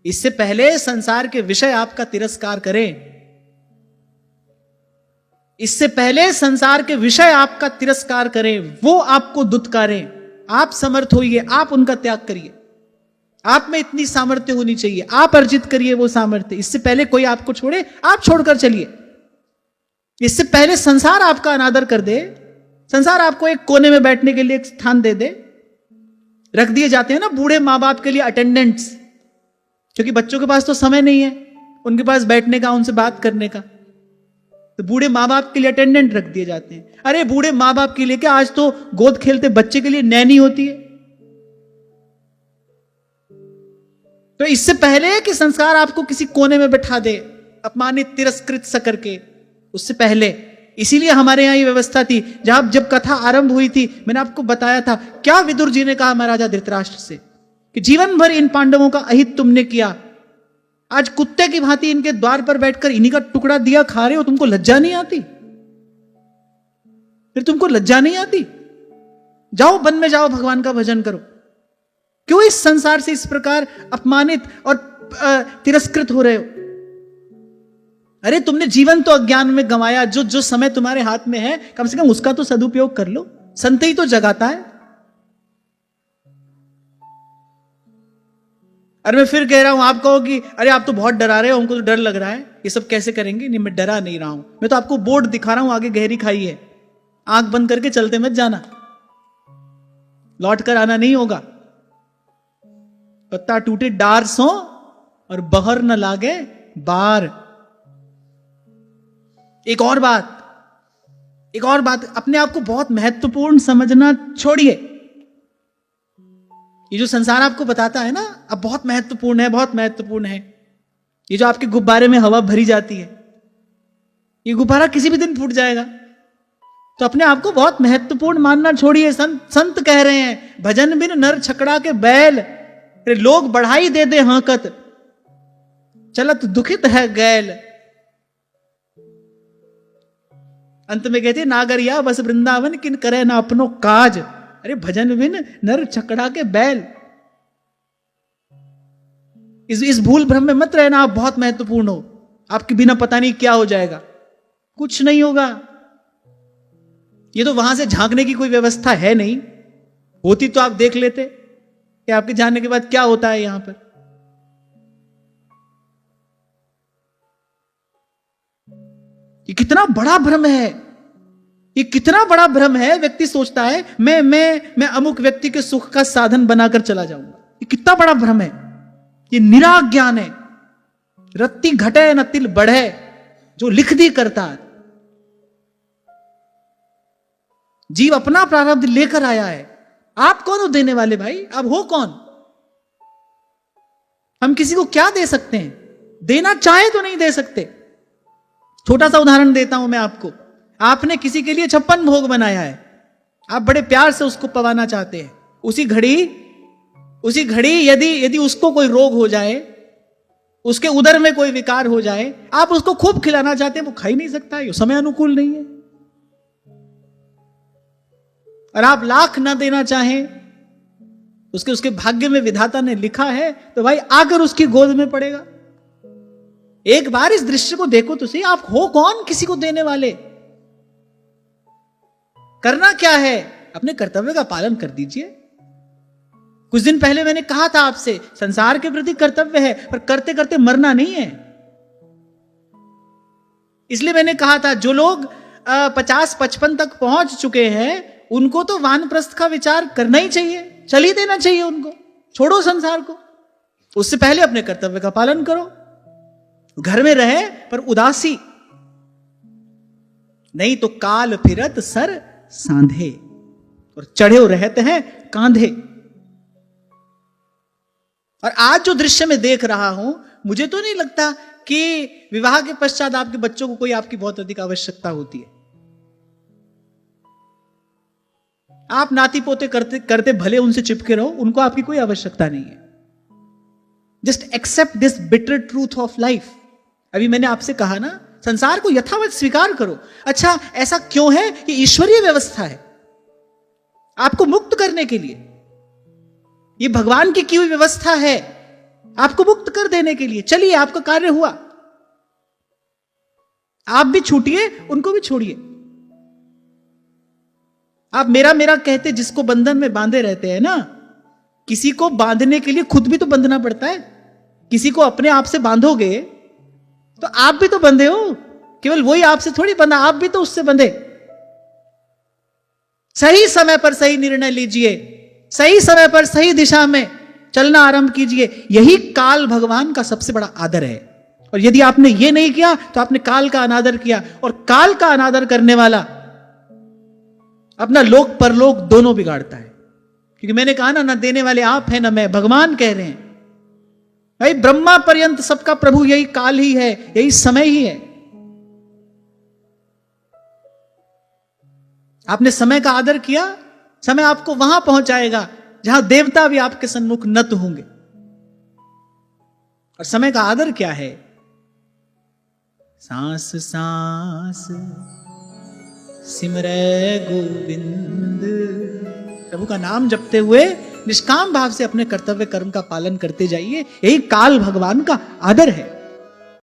इससे पहले संसार के विषय आपका तिरस्कार करें, इससे पहले संसार के विषय आपका तिरस्कार करें, वो आपको दुत्कारें, आप समर्थ होइए, आप उनका त्याग करिए। आप में इतनी सामर्थ्य होनी चाहिए, आप अर्जित करिए वो सामर्थ्य। इससे पहले कोई आपको छोड़े, आप छोड़कर चलिए। इससे पहले संसार आपका अनादर कर दे, संसार आपको एक कोने में बैठने के लिए एक स्थान दे दे। रख दिए जाते हैं ना बूढ़े माँ बाप के लिए अटेंडेंट्स, क्योंकि बच्चों के पास तो समय नहीं है उनके पास बैठने का, उनसे बात करने का, तो बूढ़े माँ बाप के लिए अटेंडेंट रख दिए जाते हैं। अरे बूढ़े माँ बाप के लिए क्या, आज तो गोद खेलते बच्चे के लिए नैनी होती है। तो इससे पहले कि संसार आपको किसी कोने में बैठा दे, अपमानित तिरस्कृत सा करके, उससे पहले, इसीलिए हमारे यहां ये व्यवस्था थी। जब कथा आरंभ हुई थी, मैंने आपको बताया था क्या विदुर जी ने कहा महाराजा धृतराष्ट्र से कि जीवन भर इन पांडवों का अहित तुमने किया, आज कुत्ते की भांति इनके द्वार पर बैठकर इन्हीं का टुकड़ा दिया खा रहे हो, तुमको लज्जा नहीं आती? फिर तुमको लज्जा नहीं आती? जाओ वन में जाओ, भगवान का भजन करो। क्यों इस संसार से इस प्रकार अपमानित और तिरस्कृत हो रहे हो? अरे तुमने जीवन तो अज्ञान में गंवाया, जो समय तुम्हारे हाथ में है कम से कम उसका तो सदुपयोग कर लो। संत ही तो जगाता है। अरे मैं फिर कह रहा हूं, आप कहो कि अरे आप तो बहुत डरा रहे हो, हमको तो डर लग रहा है, ये सब कैसे करेंगे? नहीं, मैं डरा नहीं रहा हूं, मैं तो आपको बोर्ड दिखा रहा हूं, आगे गहरी खाई है, आंख बंद करके चलते मत जाना, लौट कर आना नहीं होगा। पत्ता टूटे डार सो और बहर न लागे बार। एक और बात, अपने आप को बहुत महत्वपूर्ण समझना छोड़िए। ये जो संसार आपको बताता है ना, अब बहुत महत्वपूर्ण है, बहुत महत्वपूर्ण है। ये जो आपके गुब्बारे में हवा भरी जाती है, ये गुब्बारा किसी भी दिन फूट जाएगा, तो अपने आप को बहुत महत्वपूर्ण मानना छोड़िए। संत कह रहे हैं, भजन बिन नर छकड़ा के बैल, लोग बढ़ाई दे दे हाकत, चलत दुखित है गैल। अंत में कहते नागरिया बस वृंदावन किन करे ना अपनो काज। अरे भजन बिन नर छकड़ा के बैल, इस भूल भ्रम में मत रहना आप बहुत महत्वपूर्ण हो, आपके बिना पता नहीं क्या हो जाएगा। कुछ नहीं होगा। ये तो वहां से झांकने की कोई व्यवस्था है नहीं, होती तो आप देख लेते कि आपके जाने के बाद क्या होता है यहां पर। ये कितना बड़ा भ्रम है, ये कितना बड़ा भ्रम है। व्यक्ति सोचता है मैं अमुक व्यक्ति के सुख का साधन बनाकर चला जाऊंगा। ये कितना बड़ा भ्रम है, ये निरा ज्ञान है। रत्ती घटे न तिल बढ़े, जो लिख दी करता है। जीव अपना प्रारब्ध लेकर आया है, आप कौन हो देने वाले भाई? आप हो कौन? हम किसी को क्या दे सकते हैं? देना चाहे तो नहीं दे सकते। छोटा सा उदाहरण देता हूं मैं आपको। आपने किसी के लिए 56 भोग बनाया है, आप बड़े प्यार से उसको पवाना चाहते हैं। उसी घड़ी यदि उसको कोई रोग हो जाए, उसके उदर में कोई विकार हो जाए, आप उसको खूब खिलाना चाहते हैं, वो खा ही नहीं सकता, ये समय अनुकूल नहीं है। और आप लाख ना देना चाहें, उसके भाग्य में विधाता ने लिखा है, तो भाई आकर उसकी गोद में पड़ेगा। एक बार इस दृश्य को देखो तो सही, आप हो कौन किसी को देने वाले? करना क्या है? अपने कर्तव्य का पालन कर दीजिए। कुछ दिन पहले मैंने कहा था आपसे, संसार के प्रति कर्तव्य है, पर करते करते मरना नहीं है। इसलिए मैंने कहा था, जो लोग 50-55 तक पहुंच चुके हैं, उनको तो वानप्रस्थ का विचार करना ही चाहिए, चल ही देना चाहिए उनको। छोड़ो संसार को, उससे पहले अपने कर्तव्य का पालन करो। घर में रहे पर उदासी नहीं, तो काल फिरत सर सांधे, और चढ़े रहते हैं कांधे। और आज जो दृश्य में देख रहा हूं, मुझे तो नहीं लगता कि विवाह के पश्चात आपके बच्चों को कोई आपकी बहुत अधिक आवश्यकता होती है। आप नाती पोते करते करते भले उनसे चिपके रहो, उनको आपकी कोई आवश्यकता नहीं है। Just accept this bitter truth of life. अभी मैंने आपसे कहा ना, संसार को यथावत स्वीकार करो। अच्छा, ऐसा क्यों है? ये ईश्वरीय व्यवस्था है आपको मुक्त करने के लिए, ये भगवान की हुई व्यवस्था है। आपको मुक्त कर देने के लिए। चलिए, आपका कार्य हुआ, आप भी छूटिए, उनको भी छोड़िए। आप मेरा मेरा कहते जिसको बंधन में बांधे रहते हैं ना, किसी को बांधने के लिए खुद भी तो बंधना पड़ता है। किसी को अपने आप से बांधोगे तो आप भी तो बंधे हो, केवल वही आपसे थोड़ी बंधा, आप भी तो उससे बंधे। सही समय पर सही निर्णय लीजिए, सही समय पर सही दिशा में चलना आरंभ कीजिए। यही काल भगवान का सबसे बड़ा आदर है। और यदि आपने ये नहीं किया तो आपने काल का अनादर किया, और काल का अनादर करने वाला अपना लोक परलोक दोनों बिगाड़ता है। क्योंकि मैंने कहा ना देने वाले आप हैं ना मैं, भगवान कह रहे हैं। भाई ब्रह्मा पर्यंत सबका प्रभु यही काल ही है, यही समय ही है। आपने समय का आदर किया, समय आपको वहां पहुंचाएगा जहां देवता भी आपके सन्मुख नत होंगे। और समय का आदर क्या है? सांस सांस सिमरै गोविंद। प्रभु का नाम जपते हुए निष्काम भाव से अपने कर्तव्य कर्म का पालन करते जाइए। यही काल भगवान का आदर है।